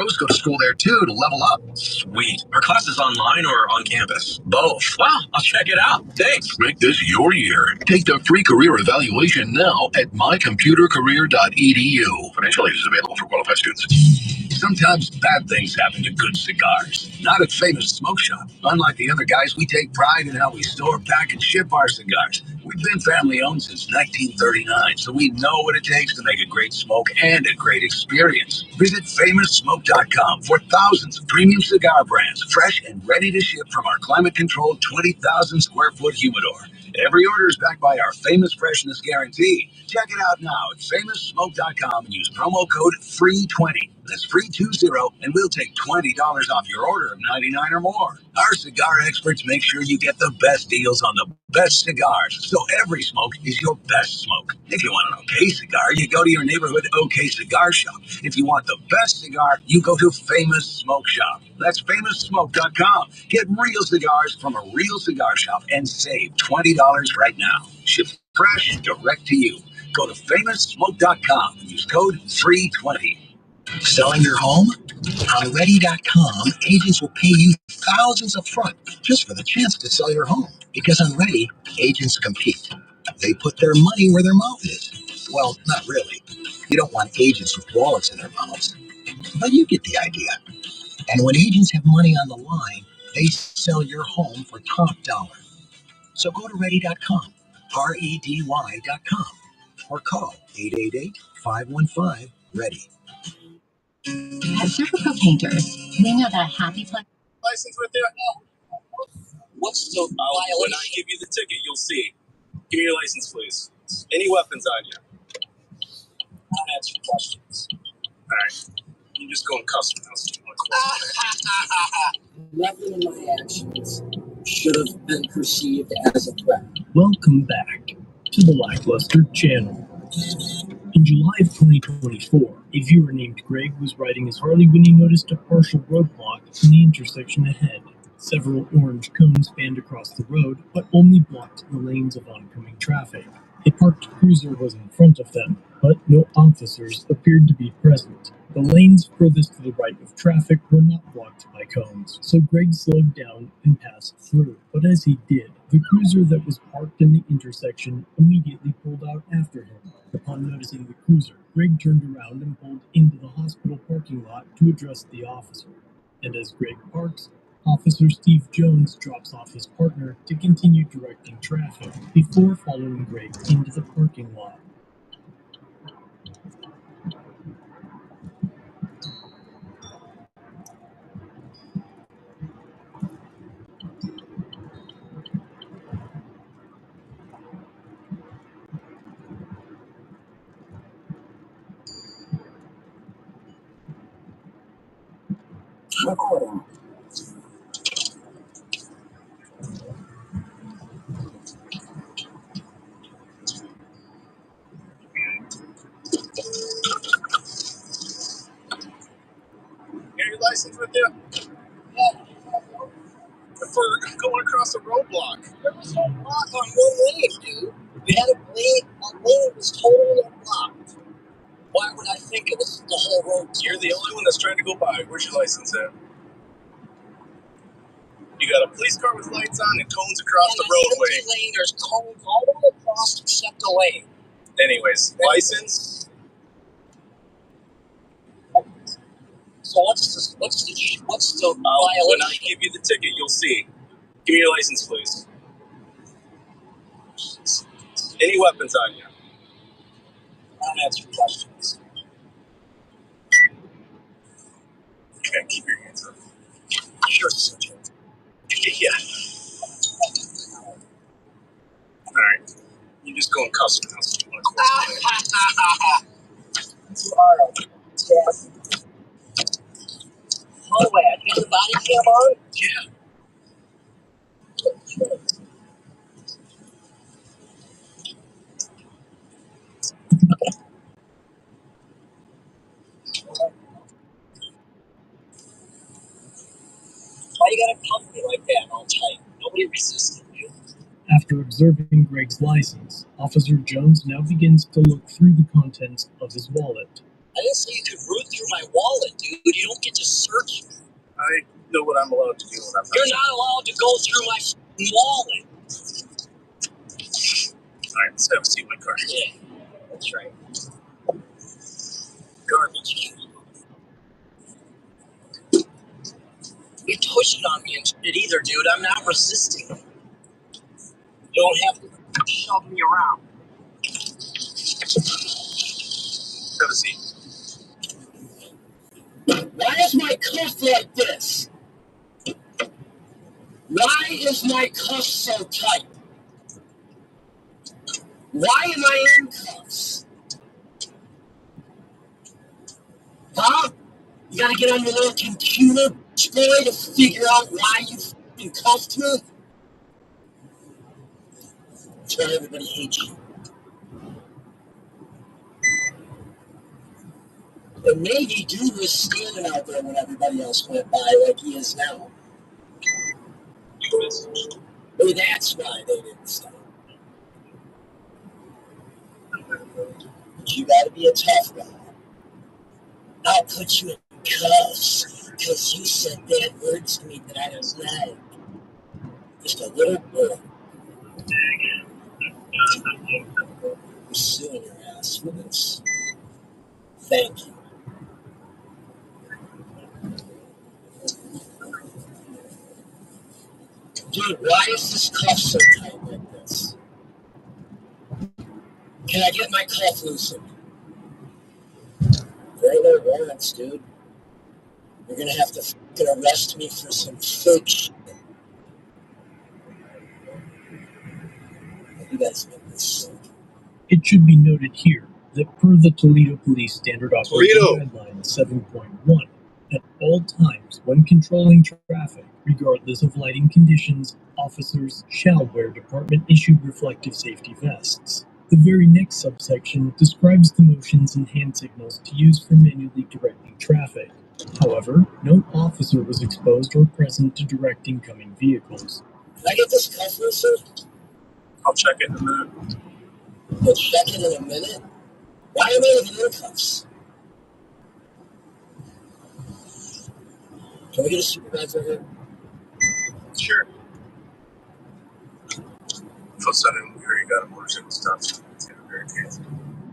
pros go to school there too to level up. Sweet. Are classes online or on campus? Both. Wow, I'll check it out. Thanks. Make this your year. Take the free career evaluation now at mycomputercareer.edu. Financial aid is available for qualified students. Sometimes bad things happen to good cigars. Not at Famous Smoke Shop. Unlike the other guys, we take pride in how we store, pack, and ship our cigars. We've been family owned since 1939, so we know what it takes to make a great smoke and a great experience. Visit FamousSmoke.com for thousands of premium cigar brands, fresh and ready to ship from our climate-controlled 20,000 square foot humidor. Every order is backed by our Famous Freshness Guarantee. Check it out now at FamousSmoke.com and use promo code FREE20. That's FREE20, and we'll take $20 off your order of $99 or more. Our cigar experts make sure you get the best deals on the best cigars, so every smoke is your best smoke. If you want an okay cigar, you go to your neighborhood OK Cigar Shop. If you want the best cigar, you go to Famous Smoke Shop. That's FamousSmoke.com. Get real cigars from a real cigar shop and save $20 right now. Ship fresh direct to you. Go to FamousSmoke.com and use code FREE20. Selling your home? On Ready.com, agents will pay you thousands up front just for the chance to sell your home. Because on Ready, agents compete. They put their money where their mouth is. Well, not really. You don't want agents with wallets in their mouths. But you get the idea. And when agents have money on the line, they sell your home for top dollar. So go to Ready.com, REDY.com, or call 888-515-READY. At Superco Painters, we know that a happy place. License right there. What's the violation? When I give you the ticket, you'll see. Give me your license, please. Any weapons on you? I'll answer questions. All right. You just go in custom house. Nothing in my actions should have been perceived as a threat. Welcome back to the Lackluster channel. In July of 2024, a viewer named Greg was riding his Harley when he noticed a partial roadblock in the intersection ahead. Several orange cones spanned across the road, but only blocked the lanes of oncoming traffic. A parked cruiser was in front of them, but no officers appeared to be present. The lanes furthest to the right of traffic were not blocked by cones, so Greg slowed down and passed through. But as he did, the cruiser that was parked in the intersection immediately pulled out after him. Upon noticing the cruiser, Greg turned around and pulled into the hospital parking lot to address the officer. And as Greg parks, Officer Steve Jones drops off his partner to continue directing traffic before following Greg into the parking lot. Recording. Your license right there? Yeah. For going across the roadblock. There was no block on one lane, dude. We had a lane that was totally unblocked. Why would I think it was the whole road? You're the only one that's trying to go by. Where's your license at? You got a police car with lights on and cones across the roadway. Empty lane, there's cones all the way across except the lane. Anyways, license? So what's the violation? When I give you the ticket, you'll see. Give me your license, please. Any weapons on you? I'll answer questions. Okay, keep your hands up. Sure, Sergeant. Yeah. All right. You just go in custom house. You want Too hard. Yeah. Oh, wait, you got the body cam on? Yeah. Why you gotta cuff me like that all tight? Nobody resisted you. After observing Greg's license, Officer Jones now begins to look through the contents of his wallet. I didn't say you could root through my wallet, dude. You don't get to search me. I know what I'm allowed to do when I'm You're not allowed to go through my wallet. Alright, let's have a seat in my car. Yeah, that's right. Garbage. You push it on me and shit either, dude. I'm not resisting. You don't have to shove me around. Have a seat. Why is my cuff like this? Why is my cuff so tight? Why am I in cuffs? Huh? You gotta get on your little computer boy to figure out why you fucking cuffed me? That's why everybody hates you. And maybe dude was standing out there when everybody else went by like he is now. Maybe that's why they didn't stop. But you gotta be a tough guy. I'll put you in cuffs because you said bad words to me that I don't like. Just a little boy. I'm suing your ass for this. Thank you. Dude, why is this cuff so tight like this? Can I get my cuff loosened? There ain't no warrants, dude. You're gonna have to fucking arrest me for some fake shit. You guys make this sick. It should be noted here that per the Toledo Police Standard Operating Guideline 7.1, at all times when controlling traffic, regardless of lighting conditions, officers shall wear department-issued reflective safety vests. The very next subsection describes the motions and hand signals to use for manually directing traffic. However, no officer was exposed or present to direct incoming vehicles. Can I get this cuff loosened? I'll check it in a minute. You'll check it in a minute? Why am I even in cuffs? Can we get a supervisor here? Sure. Plus, I didn't hear you got a motorcycle stuff. It's gonna be very case.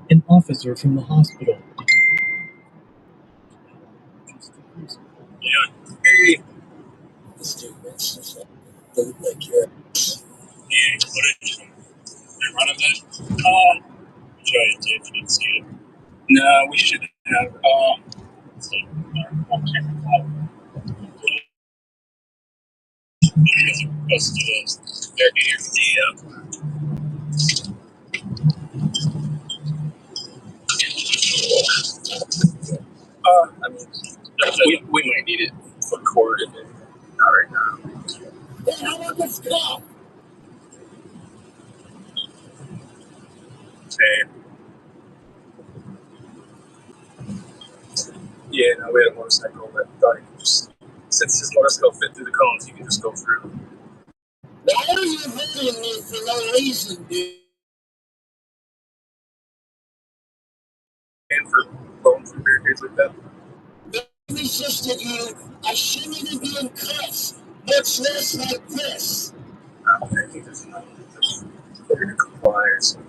An officer from the hospital. Yeah. Hey. This dude makes stuff like your ass. Yeah, footage. They run of that? We tried to if you didn't see it. No, we should have. So, let's do this. They're here. Yeah. I mean, we might need it for court if it. Not right now. Hey, how about this cuff? Okay. Yeah, no, we had a motorcycle that thought he could just, since his motorcycle fit through the cones, he could just go through. Why are you hitting me for no reason, dude? And for going through barricades like that. Resisted you. I shouldn't even be in cuffs. Much less like this. I think there's no failure to comply or something.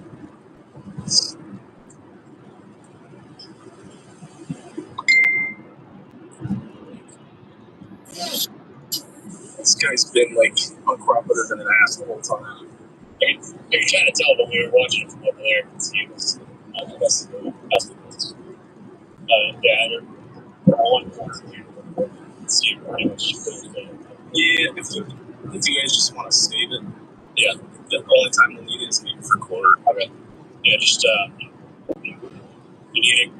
Yes. This guy's been like uncooperative than an ass the whole time. Are you trying to tell when we were watching from over there? See, it was that's the yeah, I want to see pretty much. Yeah, if you guys just want to save it, yeah, the only time we'll need it is maybe for quarter. Okay. Yeah, just you need to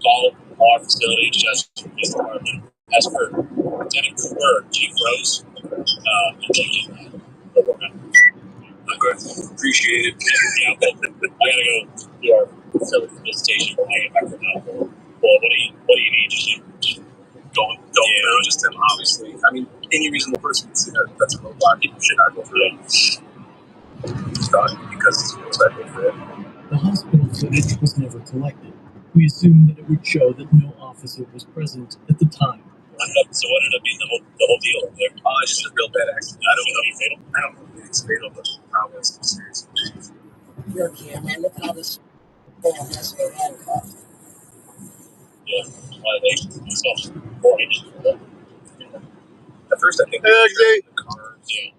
call our facility, just his department. As for Lieutenant Cooper, Chief Rose, okay. Appreciate it. Yeah, but I gotta go to our facility visitation when I get back from that. Well, what do you need? Just don't yeah, just him, obviously. I mean, any reasonable person can see that's a robot. People should not go through it. Because it's that good for it. The hospital footage was never collected. We assumed that it would show that no officer was present at the time. So what ended up being the whole deal over there? It's just a real bad accident. I don't know if fatal. I don't know if it's fatal, but probably it's serious. You're okay, man. Look at all this has a handcuff. Yeah, violations and stuff. 4 inches. At first, I think the car. Yeah.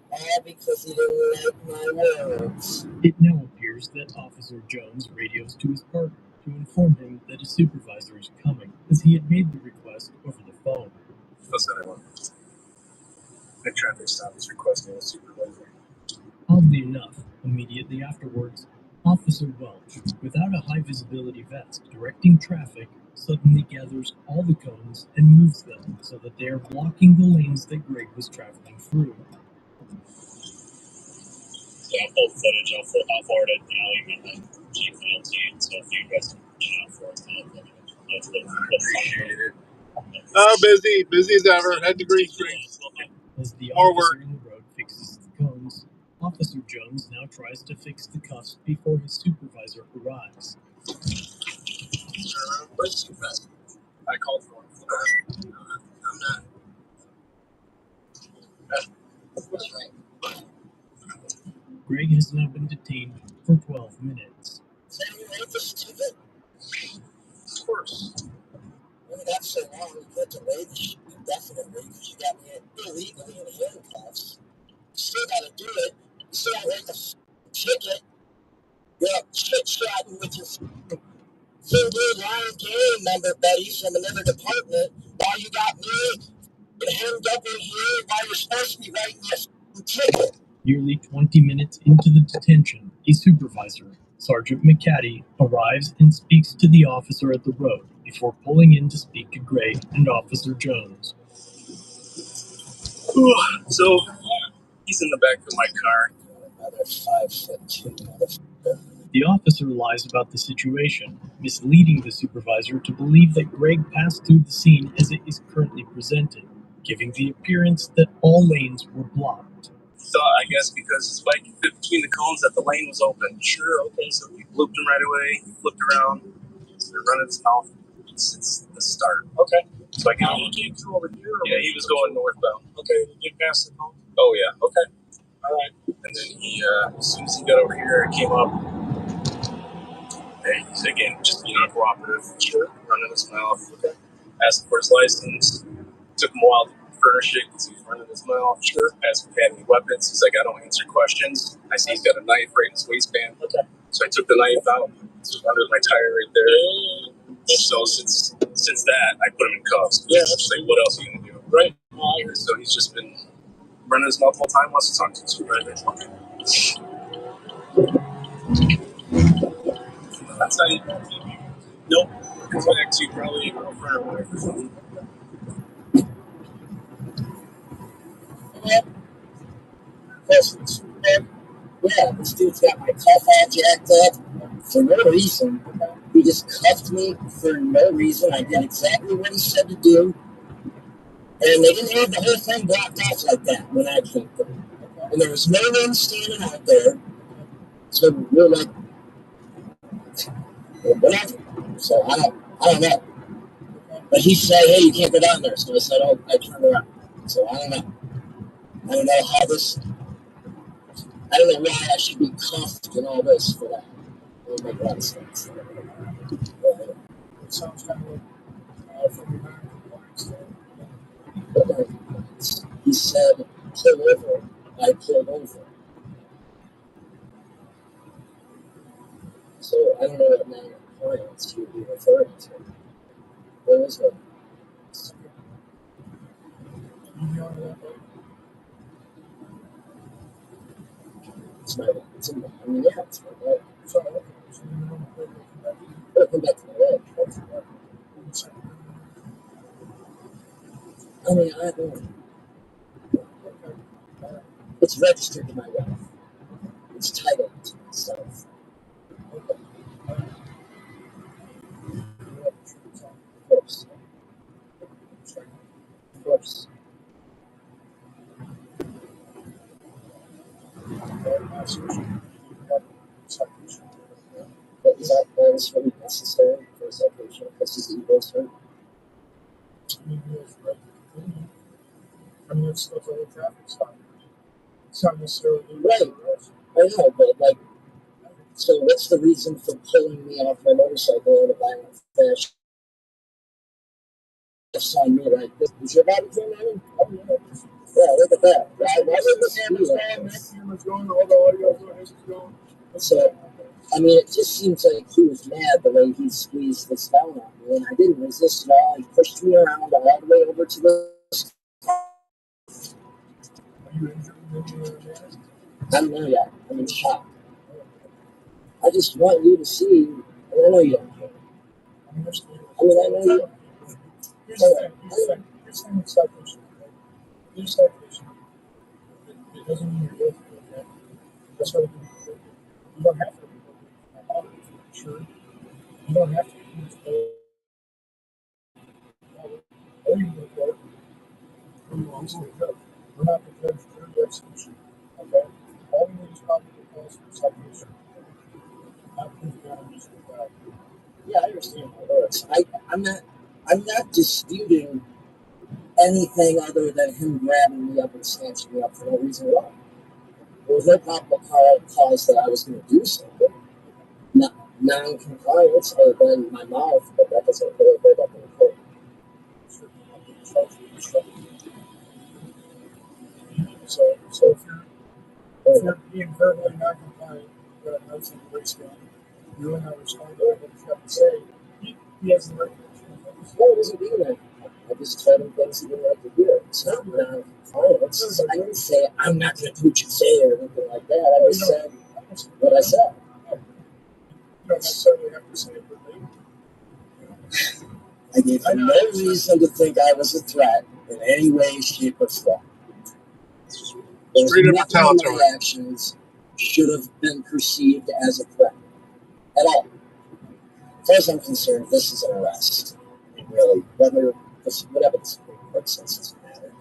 Because he didn't like my words. It now appears that Officer Jones radios to his partner to inform him that his supervisor is coming, as he had made the request over the phone. That's what I want. The traffic stop is requesting a supervisor. Oddly enough, immediately afterwards, Officer Welch, without a high-visibility vest directing traffic, suddenly gathers all the cones and moves them so that they are blocking the lanes that Greg was traveling through. So I'll pull footage, I'll forward it, and I'll email that chief and LT, so if you guys can for it, appreciate it. Oh, busy as ever. Head to Green Springs. As the More officer work. on the road fixes the cones, Officer Jones now tries to fix the cuffs before his supervisor arrives. Where's the supervisor? I called for him. I'm not. That's right. Greg has now been detained for 12 minutes. Is that your name for stupid? Of course. When it got so long, you could delay the shit indefinitely because you got me illegally in handcuffs. You still gotta do it. You still gotta write the ticket. You're chit-chatting with your Hindu Lion Gang member buddies from another department while you got me hemmed up in here while you're supposed to be writing your ticket. Nearly 20 minutes into the detention, a supervisor, Sergeant McCaddy, arrives and speaks to the officer at the road before pulling in to speak to Greg and Officer Jones. So, he's in the back of my car. Another 5'2" motherfucker. The officer lies about the situation, misleading the supervisor to believe that Greg passed through the scene as it is currently presented, giving the appearance that all lanes were blocked. Thought, I guess, because his bike fit between the cones that the lane was open. Sure, okay, so he looped him right away, he flipped around, started running his mouth since the start. Okay. So I got he came through over here? Yeah, he was going northbound. Okay, he did pass the cone? Oh, yeah, okay. All right. And then he, as soon as he got over here, he came up. And he's, again, just, cooperative. Sure. Running his mouth. Okay. Asked for his license. Took him a while to furnish it because he was running his mouth. Sure. Asked if he had any weapons. He's like, I don't answer questions. I see he's got a knife right in his waistband. Okay. So I took the knife out. It's under my tire right there. So since that, I put him in cuffs. Yeah. Just like, what else are you gonna do? Right. So he's just been running his mouth all the time. Wants to talk to the supervisor. Okay. That's how you. Nope. It's actually probably a girlfriend or wife or something. Yeah, this dude's got my cuff all jacked up for no reason. He just cuffed me for no reason. I did exactly what he said to do. And they didn't have the whole thing blocked off like that when I came through. And there was no one standing out there. So we're like, whatever. So I don't know. But he said, hey, you can't go down there. So I said, oh, I turned around. So I don't know. I don't know how this, I don't know why I should be cuffed and all this for that. It would make a lot of sense. It sounds kind of from your he said, pull over. I pulled over. So I don't know what manner of clients you'd be referring to. What was it? It's my bad. It's my, I mean, yeah, it's my bad. I'll come back to my leg. I mean, I don't. It's registered to my wife. It's titled to myself. Of course. Of course. But is that really necessary for a citation? Because he's evil, sir? mean, yes, right? I mean, that's a whole traffic stop. It's not necessarily Right. I know, but like, so what's the reason for pulling me off my motorcycle in a violent fashion? On me like this. Is your body doing that? Oh, yeah. Yeah, look at that. Why would the camera's going? That camera's going, all the audio is going. So, I mean, it just seems like he was mad the way he squeezed this down on me, and I didn't resist at all. He pushed me around all the way over to the. Are you injured? I'm not yet. I'm in shock. I just want you to see. I know you. I mean, I know you. Here's the thing with citation. Here's citation. It doesn't mean you're guilty of that. That's why you don't have to be guilty. Sure. You don't have to be. Or you can go. Who wants to go? We're not the judge, jury, execution. Okay? All we need is probable cause for citation. Not proof damages without. Yeah, I understand how it works. I'm not disputing anything other than him grabbing me up and snatching me up for no reason at all. There was no probable cause that I was going to do something. Non-compliance other than my mouth, but that doesn't really hold up in court. So if you're being verbally non-compliant, you've got a knife in the waistband, you're not responding to what you have to say, he has the right to. No, it doesn't mean that. I just told him things he didn't like to hear. It's not non-compliance. I didn't say, I'm not going to do what you say or anything like that. I just said what I said. You don't necessarily have to say it verbatim. I gave him no reason to think I was a threat in any way, shape, or form. Straight up retaliatory. My actions should have been perceived as a threat at all. As far as I'm concerned, this is an arrest. And really, whatever the Supreme Court says doesn't matter.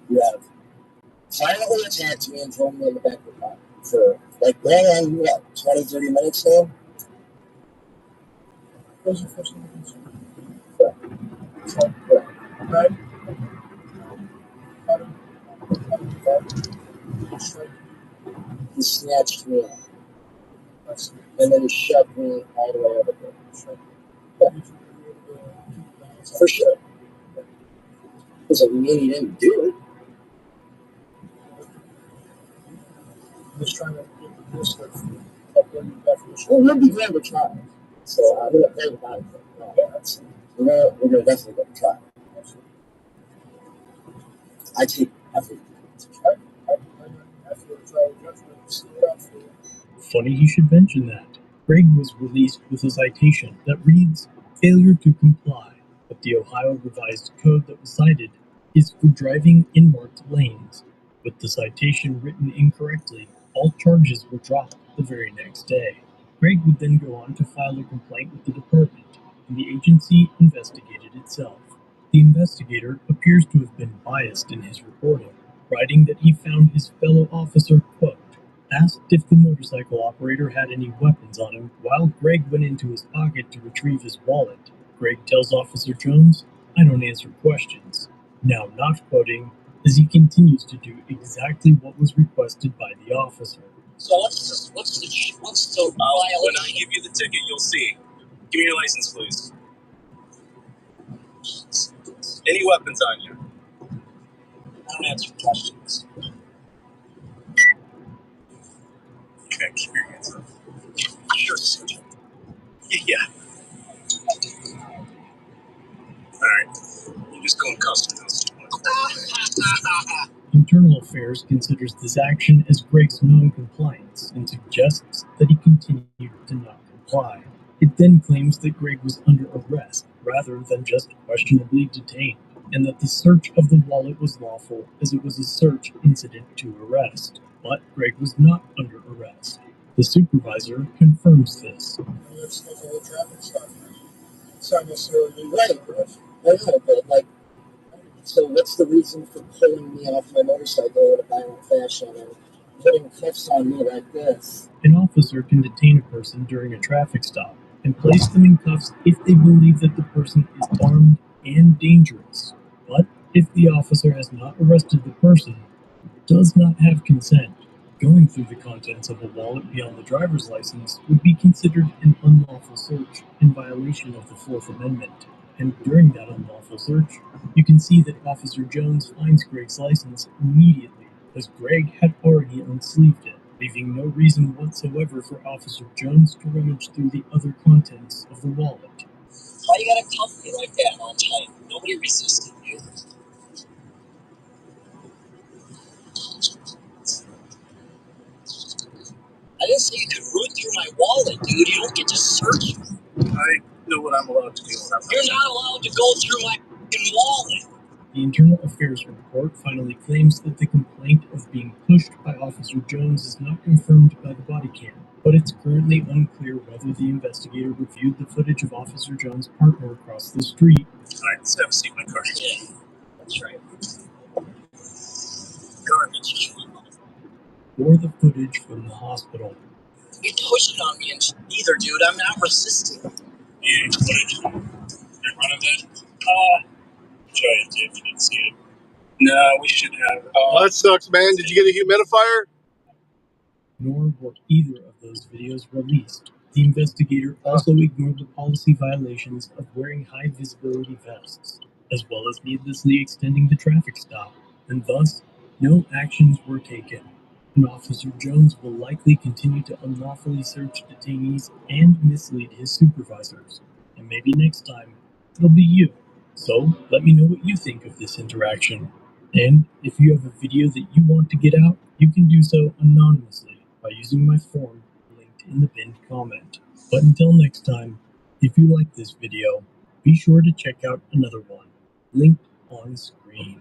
You have violently attacked me and thrown me in the back of the car for like going on what, 20, 30 minutes now? Those are first things. Correct. Right? He snatched me up. And then he shoved me all the way over there. Yeah. For sure. Doesn't mean he didn't do it. Just trying to get the list of the definition. Well, we'll be glad we're trying. So I'm going to think about it. We're going to definitely go to trial. I take everything. Funny he should mention that. Greg was released with a citation that reads, failure to comply, but the Ohio revised code that was cited is for driving in marked lanes. With the citation written incorrectly, all charges were dropped the very next day. Greg would then go on to file a complaint with the department, and the agency investigated itself. The investigator appears to have been biased in his reporting, writing that he found his fellow officer, quote, asked if the motorcycle operator had any weapons on him while Greg went into his pocket to retrieve his wallet. Greg tells Officer Jones, I don't answer questions. Now not quoting, as he continues to do exactly what was requested by the officer. So what's the when I give you the ticket, you'll see. Give me your license, please. Any weapons on you? I don't answer questions. Okay, keep your hands up. Sure, Sergeant. Yeah. Alright. You just go in custody. Internal Affairs considers this action as Greg's non-compliance and suggests that he continued to not comply. It then claims that Greg was under arrest rather than just questionably detained, and that the search of the wallet was lawful as it was a search incident to arrest. But Greg was not under arrest. The supervisor confirms this. That's a whole traffic stop. It's not necessarily right. I know, but like, so what's the reason for pulling me off my motorcycle in a violent fashion and putting cuffs on me like this? An officer can detain a person during a traffic stop and place them in cuffs if they believe that the person is armed and dangerous. But if the officer has not arrested the person, does not have consent, going through the contents of a wallet beyond the driver's license would be considered an unlawful search in violation of the Fourth Amendment. And during that unlawful search, you can see that Officer Jones finds Greg's license immediately, as Greg had already unsleeved it, leaving no reason whatsoever for Officer Jones to rummage through the other contents of the wallet. Why you gotta cuff me like that all tight? Nobody resisted you. I didn't say you could root through my wallet, dude. You don't get to search me. I know what I'm allowed to do. You're not allowed to go through my f***ing wallet. The Internal Affairs Report finally claims that the complaint of being pushed by Officer Jones is not confirmed by the body cam, but it's currently unclear whether the investigator reviewed the footage of Officer Jones' partner across the street. Alright, let's have a seat in my car. Yeah, that's right. Garbage. Or the footage from the hospital. You pushed on me and neither, dude. I'm not resisting. Yeah, footage. You running that? Try it, Dave. You didn't see it. No, we should have. Well, that sucks, man. Did you get a humidifier? Nor were either of those videos released. The investigator also ignored the policy violations of wearing high visibility vests, as well as needlessly extending the traffic stop, and thus, no actions were taken. And Officer Jones will likely continue to unlawfully search detainees and mislead his supervisors. And maybe next time, it'll be you. So, let me know what you think of this interaction. And if you have a video that you want to get out, you can do so anonymously by using my form linked in the pinned comment. But until next time, if you like this video, be sure to check out another one, linked on screen.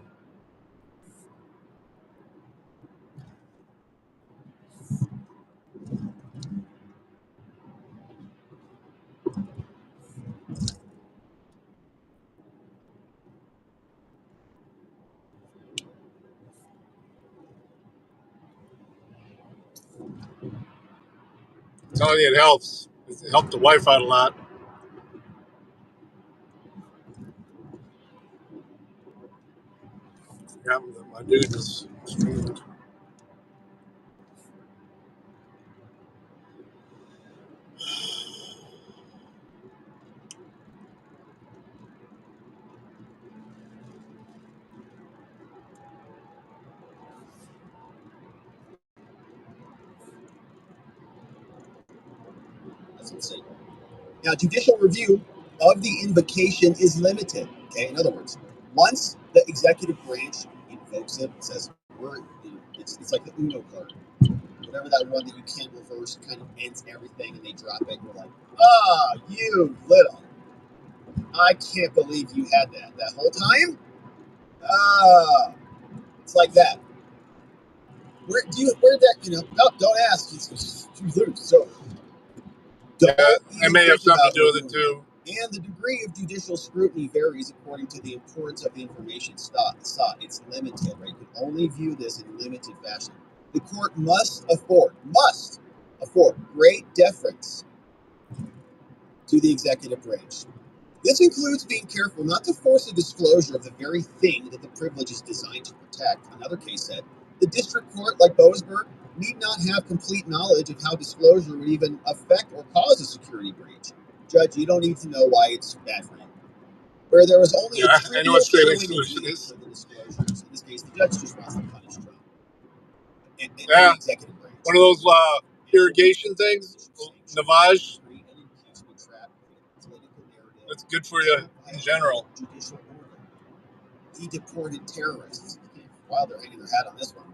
I'm telling you, it helps. It helped the wife out a lot. Yeah, my dude was screamed. That's insane. Now, judicial review of the invocation is limited. Okay, in other words, once the executive branch invokes it, says it's like the Uno card, whatever that one that you can't reverse, kind of ends everything, and they drop it. And you're like, you little! I can't believe you had that whole time. It's like that. Where that? Don't ask. It's so. Yeah, it may have something to do with it too. And the degree of judicial scrutiny varies according to the importance of the information sought. It's limited, right? You can only view this in limited fashion. The court must afford great deference to the executive branch. This includes being careful not to force a disclosure of the very thing that the privilege is designed to protect. Another case said, the district court, like Boasberg, need not have complete knowledge of how disclosure would even affect or cause a security breach. Judge, you don't need to know why it's bad for you. Where there was only a trivial solution is for the disclosures. In this case, the judge just wants to punish Trump. And the executive branch. One of those irrigation things, Navage. That's good for you in general. He deported terrorists. Wow, they're hanging their hat on this one.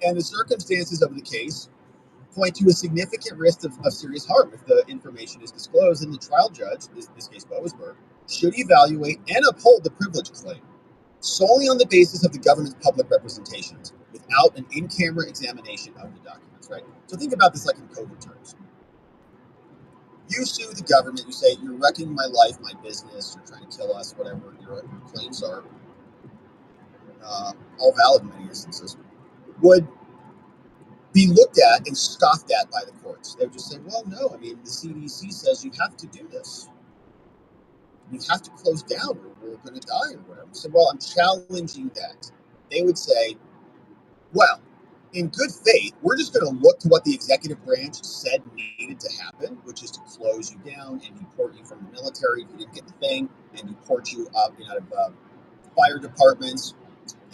And the circumstances of the case point to a significant risk of serious harm if the information is disclosed, and the trial judge, in this case Boasberg, should evaluate and uphold the privilege claim solely on the basis of the government's public representations without an in-camera examination of the documents, right? So think about this like in COVID terms. You sue the government, you say, you're wrecking my life, my business, you're trying to kill us, whatever your claims are, all valid in many instances, would be looked at and scoffed at by the courts. They would just say, well, no, I mean, the CDC says you have to do this. we have to close down or we're going to die or whatever. I said, well, I'm challenging that. They would say, well, in good faith, we're just going to look to what the executive branch said needed to happen, which is to close you down and deport you from the military if you didn't get the thing, and deport you out of fire departments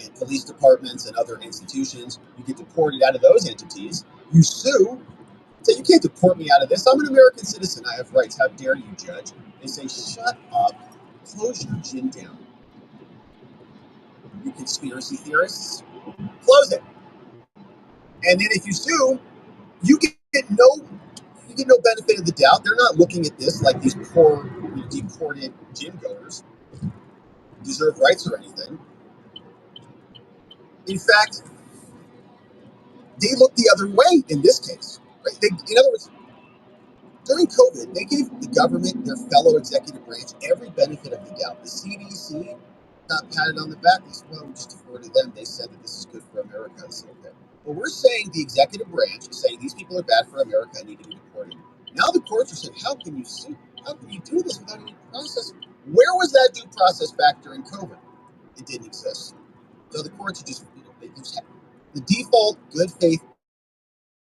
and police departments and other institutions. You get deported out of those entities. You sue. Say, you can't deport me out of this. I'm an American citizen. I have rights. How dare you, judge? They say, shut up. Close your gin down. You conspiracy theorists, close it. And then if you sue, you get no benefit of the doubt. They're not looking at this like these poor deported gym goers deserve rights or anything. In fact, they look the other way in this case. Right? In other words, during COVID, they gave the government, their fellow executive branch, every benefit of the doubt. The CDC got patted on the back. They said, well, we just deferred to them. They said that this is good for America. I said, okay. But we're saying the executive branch is saying these people are bad for America and need to be deported. Now the courts are saying, how can you sue? How can you do this without any process? Where was that due process back during COVID? It didn't exist. So the courts are just, they just have the default good faith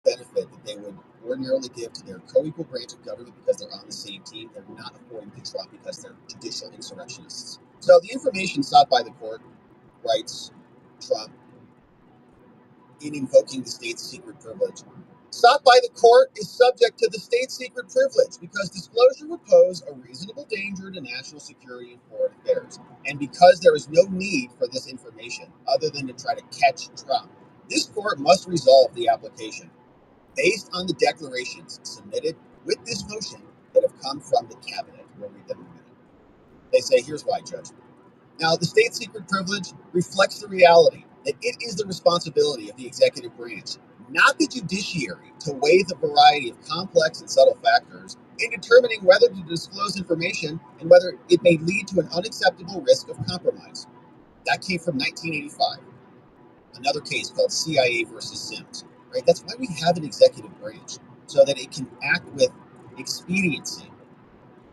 benefit that they would ordinarily give to their co-equal branch of government because they're on the same team. They're not affording to Trump because they're judicial insurrectionists. So the information sought by the court, writes Trump, in invoking the state's secret privilege, sought by the court is subject to the state's secret privilege because disclosure would pose a reasonable danger to national security and foreign affairs, and because there is no need for this information other than to try to catch Trump. This court must resolve the application based on the declarations submitted with this motion that have come from the cabinet. We'll read them in a minute. They say, here's why, Judge. Now, the state secret privilege reflects the reality that it is the responsibility of the executive branch, not the judiciary, to weigh the variety of complex and subtle factors in determining whether to disclose information and whether it may lead to an unacceptable risk of compromise. That came from 1985. Another case called CIA versus Sims. Right? That's why we have an executive branch, so that it can act with expediency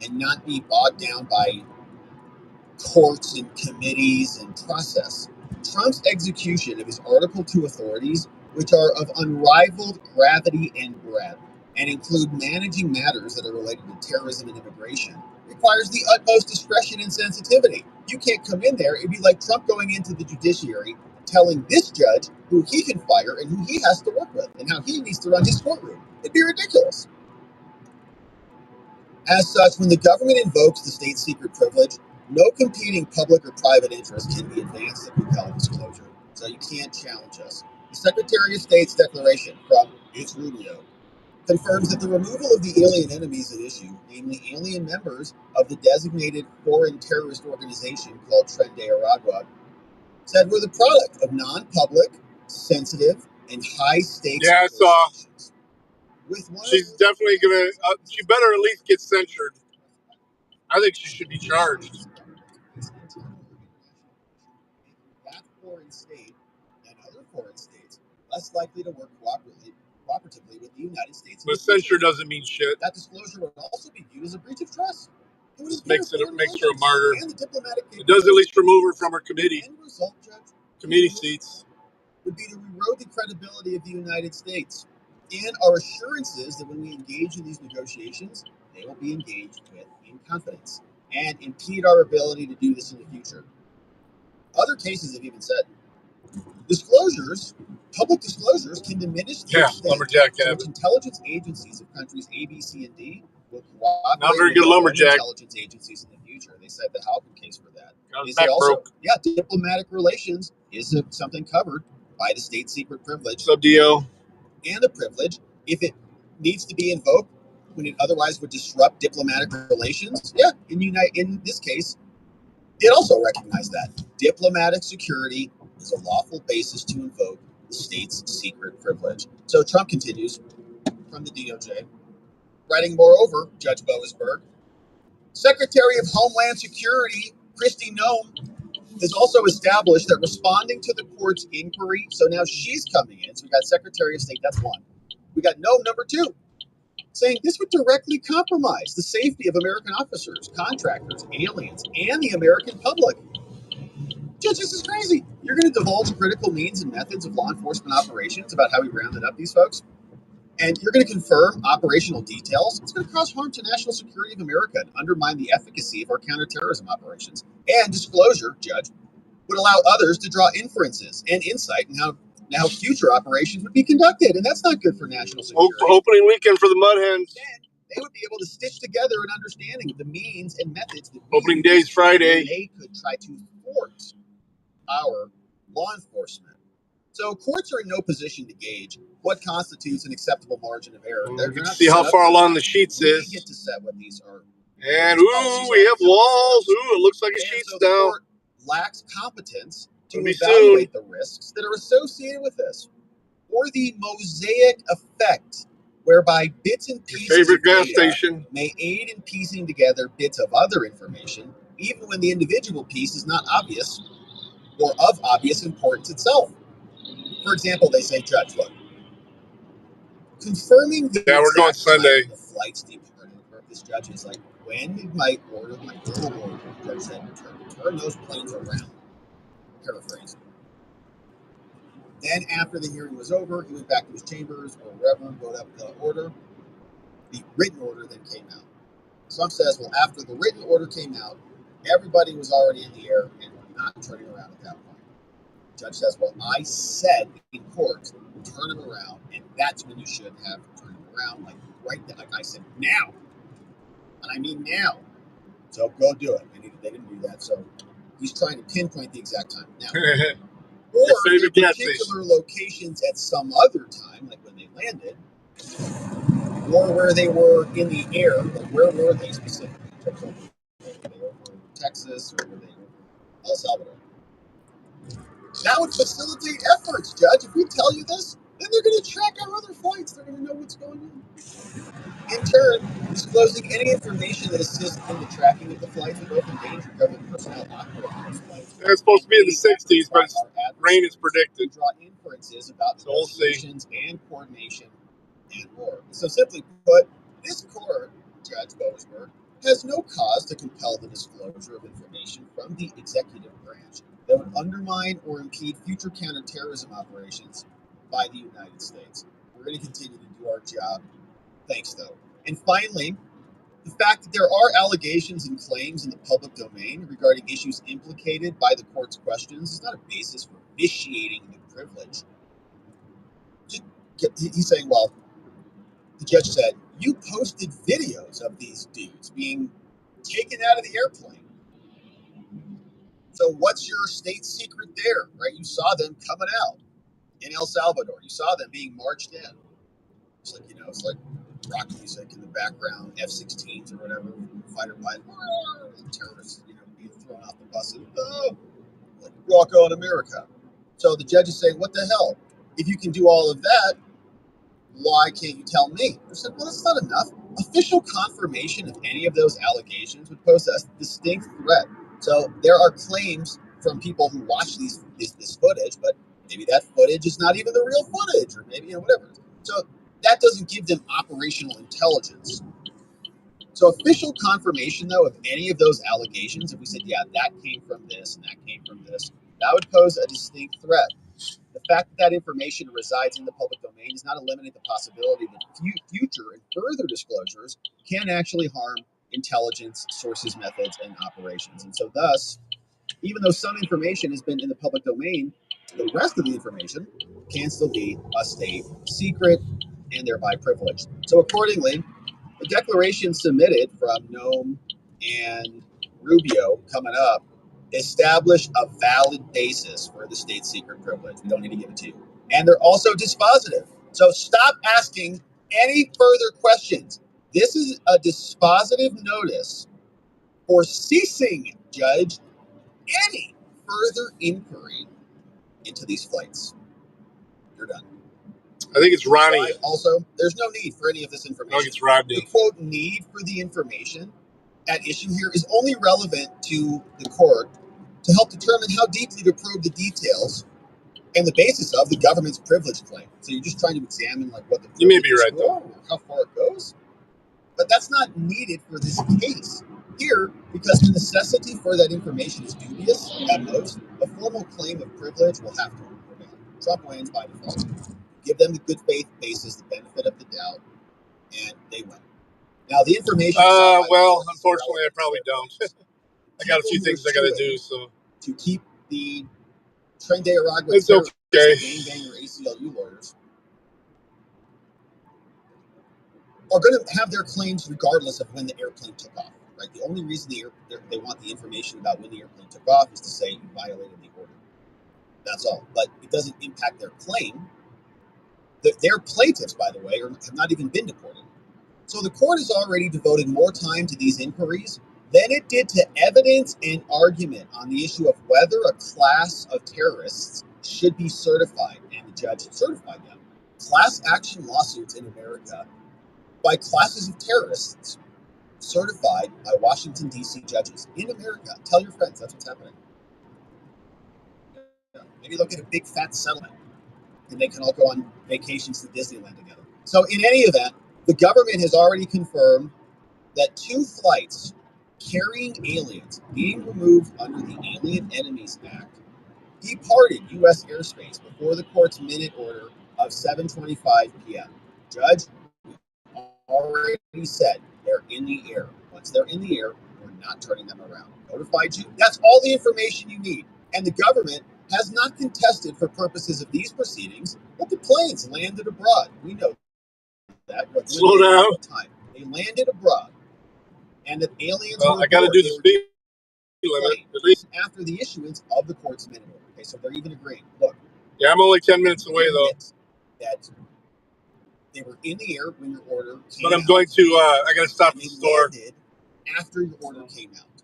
and not be bogged down by courts and committees and process. Trump's execution of his Article 2 authorities, which are of unrivaled gravity and breadth, and include managing matters that are related to terrorism and immigration, requires the utmost discretion and sensitivity. You can't come in there. It'd be like Trump going into the judiciary telling this judge who he can fire and who he has to work with and how he needs to run his courtroom. It'd be ridiculous. As such, when the government invokes the state secret privilege, no competing public or private interest can be advanced to compel disclosure. So you can't challenge us. The Secretary of State's declaration from It's Rubio confirms that the removal of the alien enemies at issue, namely alien members of the designated foreign terrorist organization called Tren de Aragua, said were the product of non-public, sensitive, and high-stakes negotiations. She's definitely gonna. She better at least get censured. I think she should be charged. That foreign state and other foreign states less likely to work cooperatively with the United States. But censure doesn't mean shit. That disclosure would also be viewed as a breach of trust. It would makes her a martyr. And the diplomatic it does at least remove her from her committee. End result, Judge, committee seats would be to erode the credibility of the United States and our assurances that when we engage in these negotiations, they will be engaged with in confidence and impede our ability to do this in the future. Other cases have even said public disclosures can diminish the lumberjack to which intelligence agencies of countries A, B, C, and D will cooperate Not very with good lumberjack. intelligence agencies in the future. They said the Halpin case for that. They back say also, broke. Diplomatic relations is something covered by the state secret privilege. Sub-DO. And the privilege, if it needs to be invoked when it otherwise would disrupt diplomatic relations, in this case, it also recognized that diplomatic security is a lawful basis to invoke the state's secret privilege. So Trump continues from the DOJ, writing, moreover, Judge Boasberg, Secretary of Homeland Security Kristi Noem has also established that responding to the court's inquiry, so now she's coming in. So we got Secretary of State, that's one. We got Noem, number two. saying this would directly compromise the safety of American officers, contractors, aliens, and the American public. Judge, this is crazy. You're going to divulge critical means and methods of law enforcement operations about how we rounded up these folks, and you're going to confirm operational details. It's going to cause harm to national security of America and undermine the efficacy of our counterterrorism operations. And disclosure, Judge, would allow others to draw inferences and insight in how future operations would be conducted, and that's not good for national security. Opening weekend for the Mud Hens. Then they would be able to stitch together an understanding of the means and methods that Opening day is Friday. They could try to thwart our law enforcement. So courts are in no position to gauge what constitutes an acceptable margin of error. They're not see how set far up. along the sheets We is. get to set what these are. And we have walls. It looks like a sheet's so the down. court lacks competence to It'll be evaluate the risks that are associated with this, or the mosaic effect, whereby bits and pieces Favorite of gas data station. may aid in piecing together bits of other information, even when the individual piece is not obvious or of obvious importance itself. For example, they say, Judge, look, confirming the we're going Sunday. The flight's departed. This judge is like, when did my order, my verbal order, the judge said, turn those planes around. Paraphrase. Then, after the hearing was over, he went back to his chambers or wherever, wrote up the order. The written order then came out. Trump says, well, after the written order came out, everybody was already in the air and were not turning around at that point. The judge says, well, I said in court, turn them around, and that's when you should have turned them around, like right there. Like I said, now. And I mean now. So go do it. And they didn't do that. So he's trying to pinpoint the exact time. Now, or in particular locations at some other time, like when they landed, or where they were in the air, like where were they specifically? Were they over Texas or were they over El Salvador? That would facilitate efforts, Judge. If we tell you this, then they're going to track our other flights. They're going to know what's going on. In turn, disclosing any information that assists in the tracking of the flights would open danger government personnel operating those flights. It's supposed to be in the 60s, but rain is predicted. Draw inferences about negotiations and coordination and more. So simply put, this court, Judge Boasberg, has no cause to compel the disclosure of information from the executive branch that would undermine or impede future counterterrorism operations by the United States. We're going to continue to do our job. Thanks, though. And finally, the fact that there are allegations and claims in the public domain regarding issues implicated by the court's questions is not a basis for vitiating the privilege. He's saying, well, the judge said, you posted videos of these dudes being taken out of the airplane. So what's your state secret there, right? You saw them coming out in El Salvador. You saw them being marched in. It's like, it's like rock music in the background, F-16s or whatever, fighter pilots, terrorists, being thrown off the buses. Oh, like Rocco in America. So the judge is saying, what the hell? If you can do all of that, why can't you tell me? I said, well, that's not enough. Official confirmation of any of those allegations would pose a distinct threat. So there are claims from people who watch this footage, but maybe that footage is not even the real footage, or maybe, whatever. So that doesn't give them operational intelligence. So official confirmation, though, of any of those allegations, if we said, yeah, that came from this and that came from this, that would pose a distinct threat. The fact that information resides in the public domain does not eliminate the possibility that future and further disclosures can actually harm intelligence, sources, methods, and operations. And so thus, even though some information has been in the public domain, the rest of the information can still be a state secret and thereby privileged. So accordingly, the declaration submitted from Noem and Rubio coming up establish a valid basis for the state secret privilege. We don't need to give it to you. And they're also dispositive. So stop asking any further questions. This is a dispositive notice for ceasing, Judge, any further inquiry into these flights. You're done. I think it's Ronnie. Also, there's no need for any of this information. I think it's Rodney. The quote need for the information at issue here is only relevant to the court to help determine how deeply to probe the details and the basis of the government's privilege claim. So you're just trying to examine like what the You may be privilege right, is though. for, or how far it goes. But that's not needed for this case here, because the necessity for that information is dubious at most. A formal claim of privilege will have to prevail. Trump wins by default. Give them the good faith basis, the benefit of the doubt, and they win. Now the information. Well, unfortunately, I probably don't. I got a few things I got to do, so to keep the Tren de Aragua it's terrorists, okay. gangbanger ACLU lawyers, are going to have their claims regardless of when the airplane took off. Right? The only reason they want the information about when the airplane took off is to say you violated the order. That's all. But it doesn't impact their claim. Their plaintiffs, by the way, have not even been deported. So the court has already devoted more time to these inquiries than it did to evidence and argument on the issue of whether a class of terrorists should be certified, and the judge certified them. Class action lawsuits in America by classes of terrorists certified by Washington, D.C. judges in America. Tell your friends that's what's happening. Maybe they'll get a big fat settlement and they can all go on vacations to Disneyland together. So in any event, the government has already confirmed that 2 flights carrying aliens being removed under the Alien Enemies Act departed U.S. airspace before the court's minute order of 7:25 p.m. Judge already said they're in the air. Once they're in the air, we're not turning them around. Notified you. That's all the information you need. And the government has not contested for purposes of these proceedings that the planes landed abroad. We know that. But slow down. Time. They landed abroad. And that aliens Well, I got to do the speed limit at least after the issuance of the court's minute order. Okay, so they're even agreeing. Look. Yeah, I'm only 10 minutes away though. That they were in the air when your order came but I'm out. going to. I got to stop at the store. After your order came out,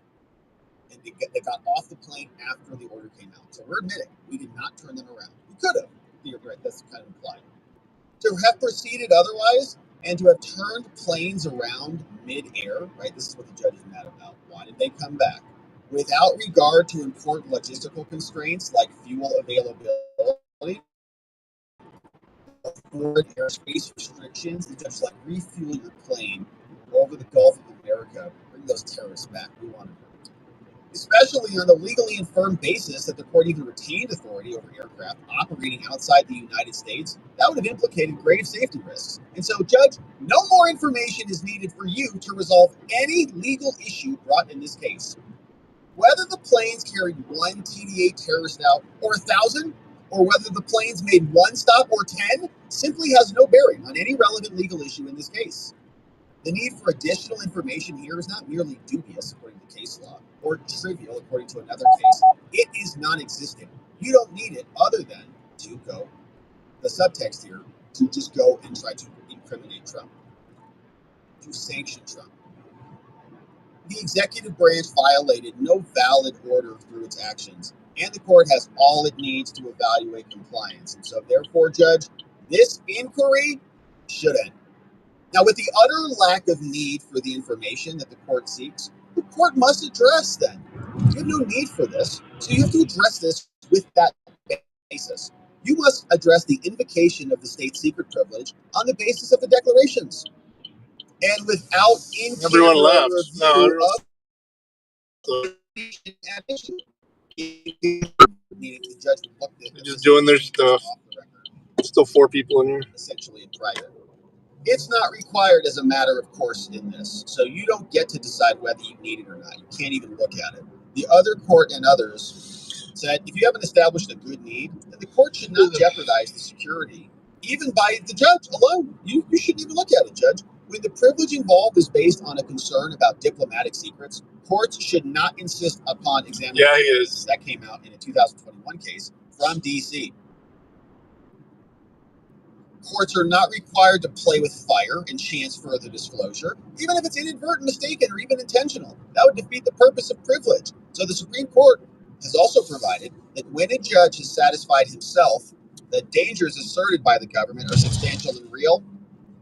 and they got off the plane after the order came out. So we're admitting we did not turn them around. We could have. You're right. That's kind of implied. To have proceeded otherwise, and to have turned planes around mid-air, right? This is what the judge is mad about. Why did they come back? Without regard to important logistical constraints like fuel availability, foreign airspace restrictions, the judge like refuel your plane, go over the Gulf of America, bring those terrorists back. We want them. Especially on the legally infirm basis that the court even retained authority over aircraft operating outside the United States, that would have implicated grave safety risks. And so, Judge, no more information is needed for you to resolve any legal issue brought in this case. Whether the planes carried 1 TDA terrorist out or 1,000, or whether the planes made 1 stop or 10, simply has no bearing on any relevant legal issue in this case. The need for additional information here is not merely dubious, according to case law, or trivial, according to another case. It is non-existent. You don't need it other than to go, the subtext here, to just go and try to incriminate Trump, to sanction Trump. The executive branch violated no valid order through its actions, and the court has all it needs to evaluate compliance. And so, therefore, Judge, this inquiry should end. Now, with the utter lack of need for the information that the court seeks, the court must address then. You have no need for this, so you have to address this with that basis. You must address the invocation of the state secret privilege on the basis of the declarations. And without Everyone left. The judge would look at they're just doing their stuff. Still 4 people in here. Essentially in private. It's not required as a matter of course in this, so you don't get to decide whether you need it or not. You can't even look at it. The other court and others said if you haven't established a good need, then the court should not jeopardize the security, even by the judge alone. You shouldn't even look at it, Judge. When the privilege involved is based on a concern about diplomatic secrets, courts should not insist upon examining. Yeah, he is. That came out in a 2021 case from D.C. Courts are not required to play with fire and chance further disclosure, even if it's inadvertent, mistaken, or even intentional. That would defeat the purpose of privilege. So the Supreme Court has also provided that when a judge has satisfied himself that dangers asserted by the government are substantial and real,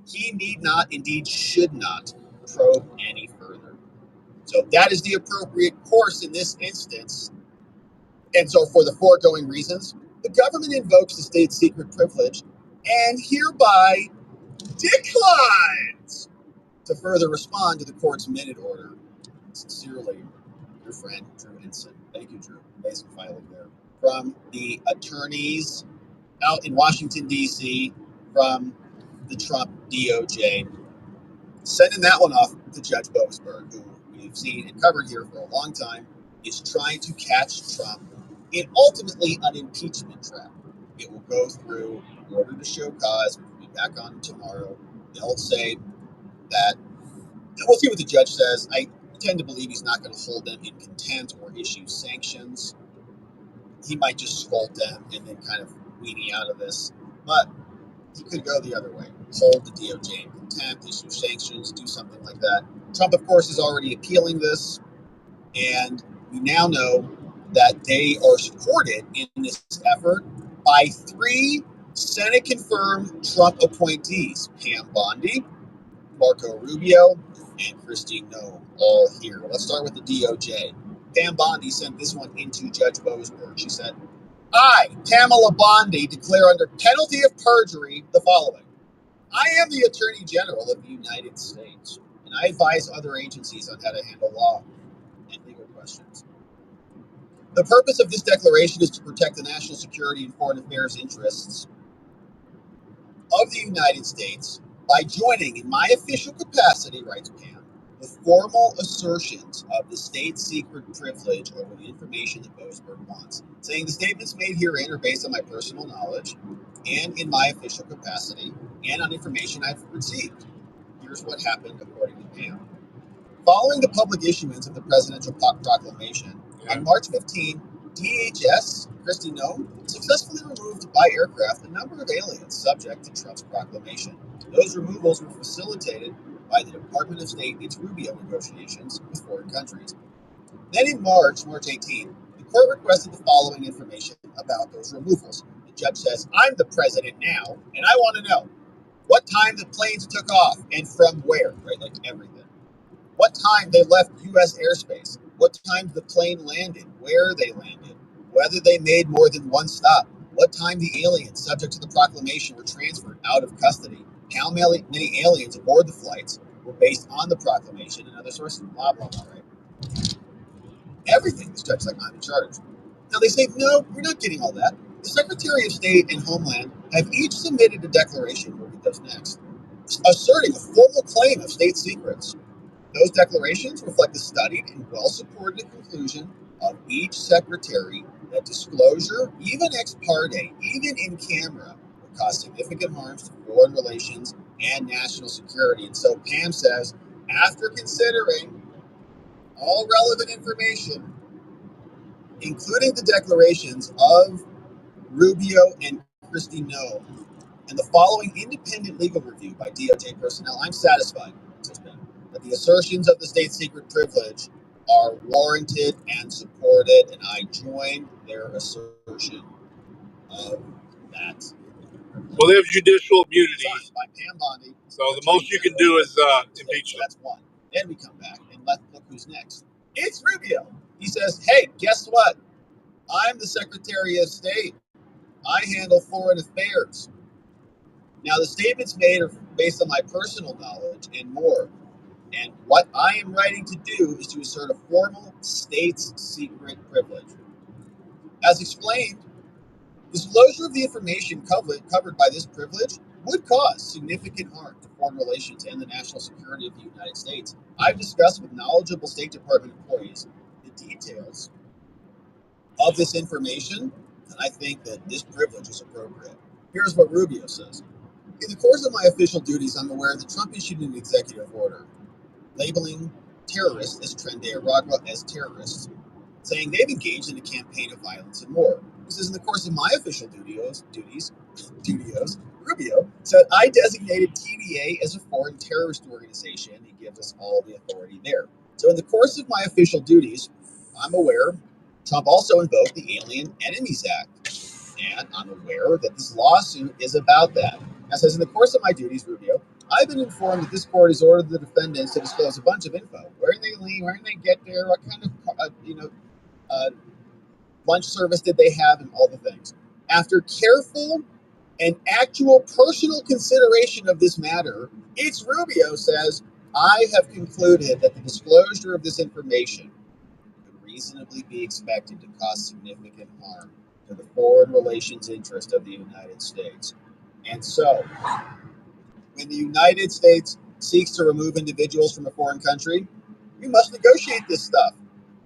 he need not, indeed should not, probe any further. So that is the appropriate course in this instance. And so for the foregoing reasons, The government invokes the state secret privilege and hereby declines to further respond to the court's minute order. Sincerely, your friend, Drew Hinson. Thank you, Drew. Amazing filing there. From the attorneys out in Washington, D.C., from the Trump DOJ. Sending that one off to Judge Boasberg, who we've seen and covered here for a long time, is trying to catch Trump in ultimately an impeachment trap. It will go through order to show cause. We'll be back on tomorrow. They'll say that, we'll see what the judge says. I tend to believe he's not going to hold them in contempt or issue sanctions. He might just scold them and then kind of weenie out of this. But he could go the other way. Hold the DOJ in contempt, issue sanctions, do something like that. Trump, of course, is already appealing this. And we now know that they are supported in this effort by 3 Senate-confirmed Trump appointees, Pam Bondi, Marco Rubio, and Kristi Noem, all here. Let's start with the DOJ. Pam Bondi sent this one into Judge Boasberg. She said, I, Pamela Bondi, declare under penalty of perjury the following. I am the Attorney General of the United States, and I advise other agencies on how to handle law and legal questions. The purpose of this declaration is to protect the national security and foreign affairs interests of the United States by joining in my official capacity, writes Pam, the formal assertions of the state secret privilege over the information that Boasberg wants, saying the statements made herein are based on my personal knowledge and in my official capacity and on information I've received. Here's what happened according to Pam. Following the public issuance of the presidential proclamation, on March 15, DHS, Kristi Noem, successfully removed by aircraft a number of aliens subject to Trump's proclamation. Those removals were facilitated by the Department of State in its Rubio negotiations with foreign countries. Then in March 18, the court requested the following information about those removals. The judge says, I'm the president now, and I want to know what time the planes took off and from where, right? Like everything. What time they left U.S. airspace, what time the plane landed, where they landed, whether they made more than one stop, what time the aliens subject to the proclamation were transferred out of custody, how many aliens aboard the flights were based on the proclamation, and other sources, blah, blah, blah, right? Everything. This judge's like, I'm in charge. Now they say, no, we're not getting all that. The Secretary of State and Homeland have each submitted a declaration, we'll read those next, asserting a formal claim of state secrets. Those declarations reflect the studied and well-supported conclusion of each secretary that disclosure, even ex parte, even in camera, will cause significant harms to foreign relations and national security. And so Pam says, after considering all relevant information, including the declarations of Rubio and Kristi Noem, and the following independent legal review by DOJ personnel, I'm satisfied, says Pam, that the assertions of the state secret privilege are warranted and supported, and I join their assertion of that. Well, they have judicial immunity. By Pam Bondi. So the most you can do is impeach them. That's one. Then we come back and let's look who's next. It's Rubio. He says, hey, guess what? I'm the Secretary of State. I handle foreign affairs. Now, the statements made are based on my personal knowledge and more. And what I am writing to do is to assert a formal state's secret privilege. As explained, disclosure of the information covered by this privilege would cause significant harm to foreign relations and the national security of the United States. I've discussed with knowledgeable State Department employees the details of this information, and I think that this privilege is appropriate. Here's what Rubio says. In the course of my official duties, I'm aware that Trump issued an executive order labeling terrorists as Tren de Aragua as terrorists, saying they've engaged in a campaign of violence and war. This is in the course of my official duties, Rubio said I designated TVA as a foreign terrorist organization. He gives us all the authority there. So in the course of my official duties, I'm aware Trump also invoked the Alien Enemies Act, and I'm aware that this lawsuit is about that. Now, says in the course of my duties, Rubio, I've been informed that this court has ordered the defendants to disclose a bunch of info. Where did they leave? Where did they get there? What kind of lunch service did they have, and all the things. After careful and actual personal consideration of this matter, it's Rubio says, I have concluded that the disclosure of this information could reasonably be expected to cause significant harm to the foreign relations interest of the United States. And so, when the United States seeks to remove individuals from a foreign country, we must negotiate this stuff.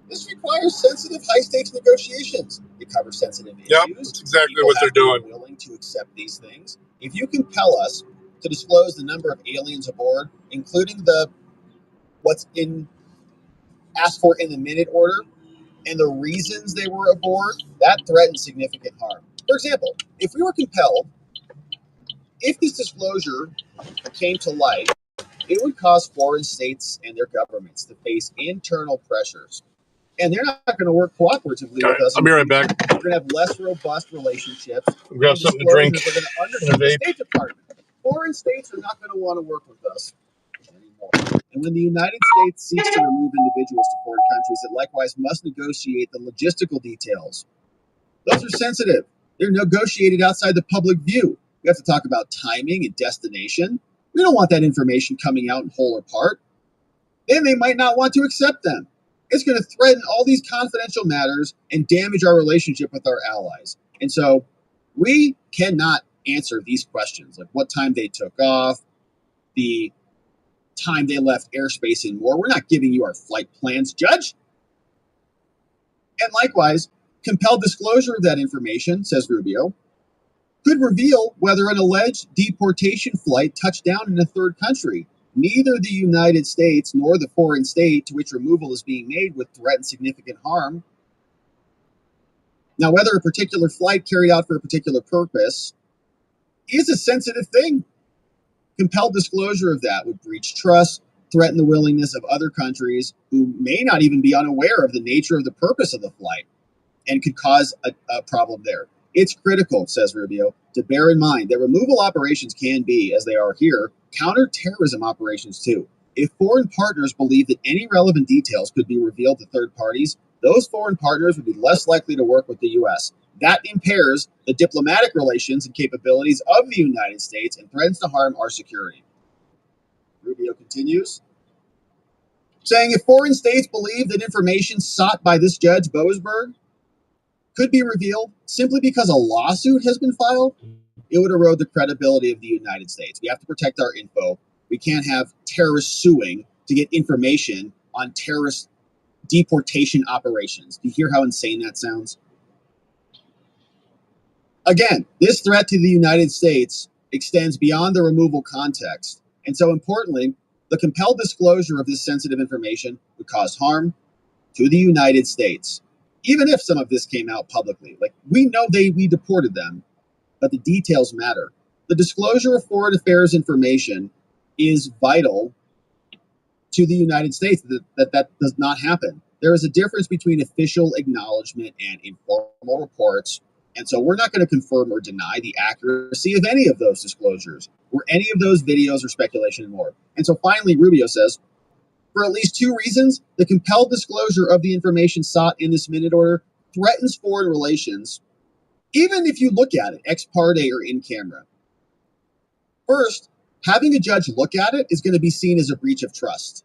This requires sensitive, high-stakes negotiations. It covers sensitive issues. Yep, that's exactly People what they're have to doing. be willing to accept these things. If you compel us to disclose the number of aliens aboard, including what's asked for in the minute order, and the reasons they were aboard, that threatens significant harm. For example, if we were compelled, if this disclosure came to light, it would cause foreign states and their governments to face internal pressures. And they're not going to work cooperatively with us. I'll be right back. We're going to have less robust relationships. Grab something to drink. We're going to undercut the State Department. Foreign states are not going to want to work with us anymore. And when the United States seeks to remove individuals to foreign countries, it likewise must negotiate the logistical details. Those are sensitive. They're negotiated outside the public view. We have to talk about timing and destination. We don't want that information coming out in whole or part. Then they might not want to accept them. It's going to threaten all these confidential matters and damage our relationship with our allies. And so we cannot answer these questions, like what time they took off, the time they left airspace and more. We're not giving you our flight plans, Judge. And likewise, compelled disclosure of that information, says Rubio, could reveal whether an alleged deportation flight touched down in a third country. Neither the United States nor the foreign state to which removal is being made would threaten significant harm. Now, whether a particular flight carried out for a particular purpose is a sensitive thing. Compelled disclosure of that would breach trust, threaten the willingness of other countries who may not even be unaware of the nature of the purpose of the flight, and could cause a problem there. It's critical, says Rubio, to bear in mind that removal operations can be, as they are here, counterterrorism operations too. If foreign partners believe that any relevant details could be revealed to third parties, those foreign partners would be less likely to work with the U.S. That impairs the diplomatic relations and capabilities of the United States and threatens to harm our security. Rubio continues, saying if foreign states believe that information sought by this Judge Boasberg could be revealed simply because a lawsuit has been filed, it would erode the credibility of the United States. We have to protect our info. We can't have terrorists suing to get information on terrorist deportation operations. Do you hear how insane that sounds? Again, this threat to the United States extends beyond the removal context. And so importantly, the compelled disclosure of this sensitive information would cause harm to the United States. Even if some of this came out publicly, like we know we deported them, but the details matter. The disclosure of foreign affairs information is vital to the United States. That does not happen. There is a difference between official acknowledgement and informal reports. And so we're not going to confirm or deny the accuracy of any of those disclosures or any of those videos or speculation and more. And so finally, Rubio says, for at least two reasons, the compelled disclosure of the information sought in this minute order threatens foreign relations, even if you look at it ex parte or in camera. First, having a judge look at it is going to be seen as a breach of trust.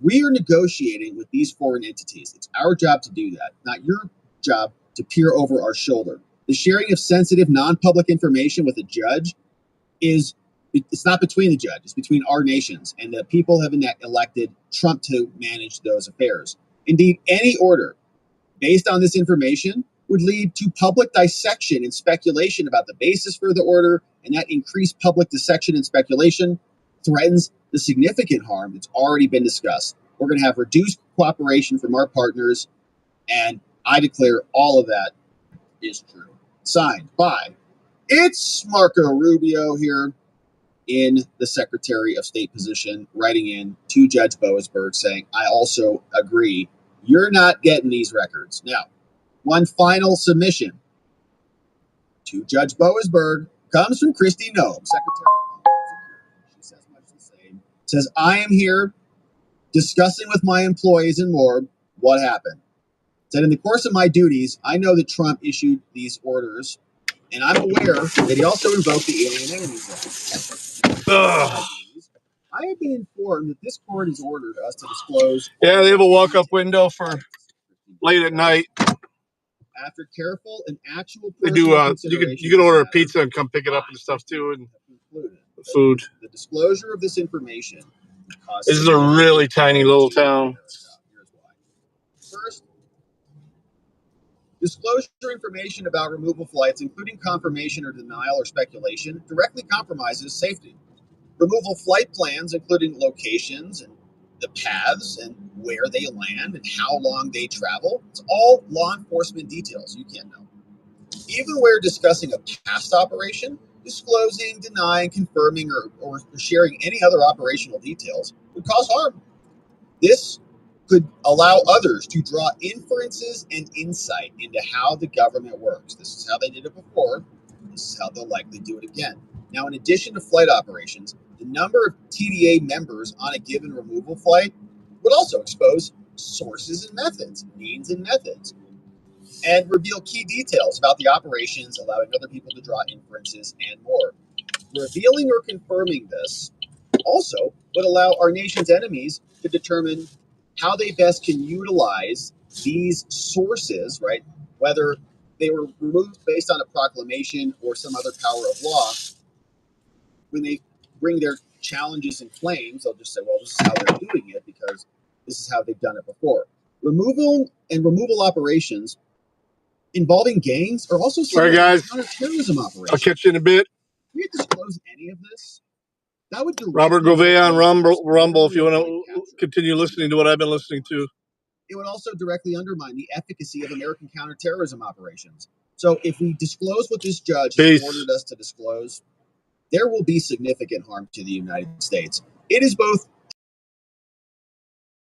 We are negotiating with these foreign entities. It's our job to do that, not your job to peer over our shoulder. The sharing of sensitive, non-public information with a judge it's not between the judge, it's between our nations, and the people have elected Trump to manage those affairs. Indeed, any order based on this information would lead to public dissection and speculation about the basis for the order, and that increased public dissection and speculation threatens the significant harm that's already been discussed. We're going to have reduced cooperation from our partners, and I declare all of that is true. Signed by, it's Marco Rubio here in the Secretary of State position, writing in to Judge Boasberg saying, I also agree, you're not getting these records. Now, one final submission to Judge Boasberg comes from Kristi Noem, Secretary of Homeland Security. She says much the same. Says, I am here discussing with my employees and more what happened. Said, in the course of my duties, I know that Trump issued these orders And I'm aware that he also invoked the Alien Enemies Act. I have been informed that this court has ordered us to disclose. Yeah, they have a walk-up window for late at night. After careful and actual they do. You can order a pizza and come pick it up and stuff too, and food. The disclosure of this information. This is a really tiny little town. First, disclosure information about removal flights, including confirmation or denial or speculation, directly compromises safety. Removal flight plans, including locations and the paths and where they land and how long they travel, it's all law enforcement details you can't know. Even where discussing a past operation, disclosing, denying, confirming, or sharing any other operational details would cause harm. This could allow others to draw inferences and insight into how the government works. This is how they did it before. This is how they'll likely do it again. Now, in addition to flight operations, the number of TDA members on a given removal flight would also expose sources and methods, means and methods, and reveal key details about the operations, allowing other people to draw inferences and more. Revealing or confirming this also would allow our nation's enemies to determine how they best can utilize these sources, right? Whether they were removed based on a proclamation or some other power of law. When they bring their challenges and claims, they'll just say, well, this is how they're doing it because this is how they've done it before. Removal and removal operations involving gangs are also counterterrorism operations. I'll catch you in a bit. If we disclose any of this, that would Robert Gouveia on Rumble if you want to continue listening to what I've been listening to. It would also directly undermine the efficacy of American counterterrorism operations. So if we disclose what this judge has ordered us to disclose, there will be significant harm to the United States. It is both